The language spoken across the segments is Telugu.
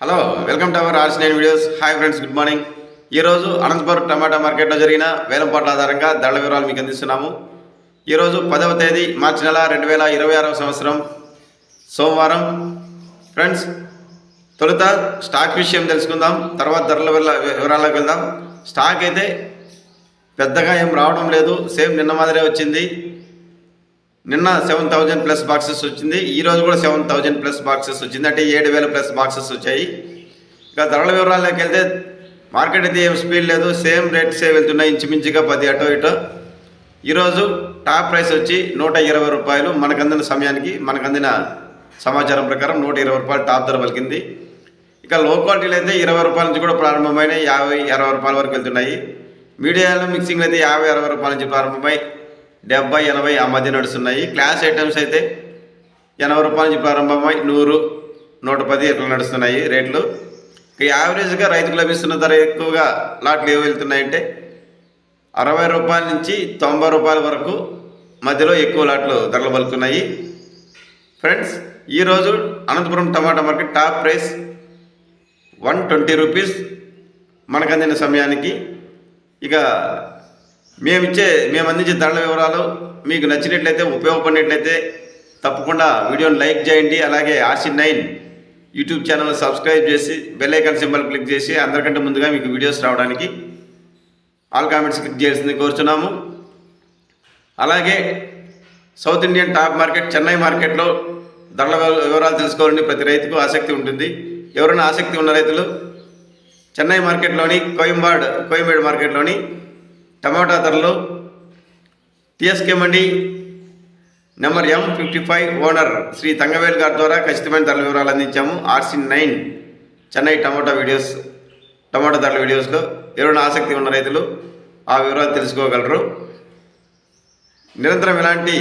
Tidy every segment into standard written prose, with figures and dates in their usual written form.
హలో వెల్కమ్ టు అవర్ ఆర్స్9 videos. Hi friends, good morning. ఈరోజు అనంతపురం టమాటా మార్కెట్లో జరిగిన వేలంపాట్ల ఆధారంగా ధరల వివరాలు మీకు అందిస్తున్నాము. ఈరోజు 10వ తేదీ మార్చి నెల 2026 సంవత్సరం సోమవారం. ఫ్రెండ్స్, తొలుత స్టాక్ విషయం తెలుసుకుందాం, తర్వాత ధరల వివరాలకు వెళ్దాం. స్టాక్ అయితే పెద్దగా ఏం రావడం లేదు, సేమ్ నిన్న మాదిరే వచ్చింది. నిన్న 7,000 ప్లస్ బాక్సెస్ వచ్చింది, ఈరోజు కూడా 7,000 ప్లస్ బాక్సెస్ వచ్చింది, అంటే 7,000 ప్లస్ బాక్సెస్ వచ్చాయి. ఇక ధరల వివరాల్లోకి వెళ్తే మార్కెట్ అయితే ఏం స్పీడ్ లేదు, సేమ్ రేట్సే వెళ్తున్నాయి, ఇంచుమించుగా 10 అటో ఇటో. ఈరోజు టాప్ ప్రైస్ వచ్చి 120 రూపాయలు. మనకు అందిన సమయానికి, మనకు అందిన సమాచారం ప్రకారం 120 రూపాయలు టాప్ ధర పలికింది. ఇక లో క్వాలిటీలు అయితే 20 రూపాయల నుంచి కూడా ప్రారంభమైనాయి, 50-60 రూపాయల వరకు వెళ్తున్నాయి. మీడియాలో మిక్సింగ్లు అయితే 50-60 రూపాయల నుంచి ప్రారంభమై 70-80 ఆ మధ్య నడుస్తున్నాయి. క్లాస్ ఐటమ్స్ అయితే 80 రూపాయల నుంచి ప్రారంభమై 100-110 ఇట్లా నడుస్తున్నాయి రేట్లు. ఇక యావరేజ్గా రైతుకు లభిస్తున్న ధర ఎక్కువగా లాట్లు ఏవి వెళ్తున్నాయంటే 60 రూపాయల నుంచి 90 రూపాయల వరకు మధ్యలో ఎక్కువ లాట్లు ధరలు పలుకుతున్నాయి. ఫ్రెండ్స్, ఈరోజు అనంతపురం టమాటా మార్కెట్ టాప్ ప్రైస్ 120 రూపీస్ మనకు అందిన సమయానికి. ఇక మేము అందించే ధరల వివరాలు మీకు నచ్చినట్లయితే, ఉపయోగపడినట్లయితే తప్పకుండా వీడియోని లైక్ చేయండి. అలాగే ఆర్సీ9 యూట్యూబ్ ఛానల్ సబ్స్క్రైబ్ చేసి బెల్ ఐకాన్ సింబల్ క్లిక్ చేసి అందరికంటే ముందుగా మీకు వీడియోస్ రావడానికి ఆల్ కామెంట్స్ క్లిక్ చేయాల్సింది కోరుచున్నాము. అలాగే south Indian top market Chennai మార్కెట్లో ధరల వివరాలు తెలుసుకోవాలని ప్రతి రైతుకు ఆసక్తి ఉంటుంది. ఎవరైనా ఆసక్తి ఉన్న రైతులు చెన్నై మార్కెట్లోని కోయంబేడు మార్కెట్లోని టమాటా ధరలు TSK mandi number M55 owner Shri Thangavel గారి ద్వారా ఖచ్చితమైన ధరల వివరాలు అందించాము. ఆర్సీ9 చెన్నై టమాటా ధరల వీడియోస్లో ఎవరైనా ఆసక్తి ఉన్న రైతులు ఆ వివరాలు తెలుసుకోగలరు. నిరంతరం ఇలాంటి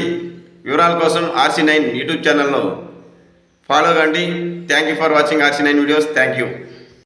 వివరాల కోసం ఆర్సీ9 యూట్యూబ్ ఛానల్ను ఫాలో కండి. థ్యాంక్ యూ ఫర్ వాచింగ్ ఆర్సీ9 వీడియోస్. Thank you.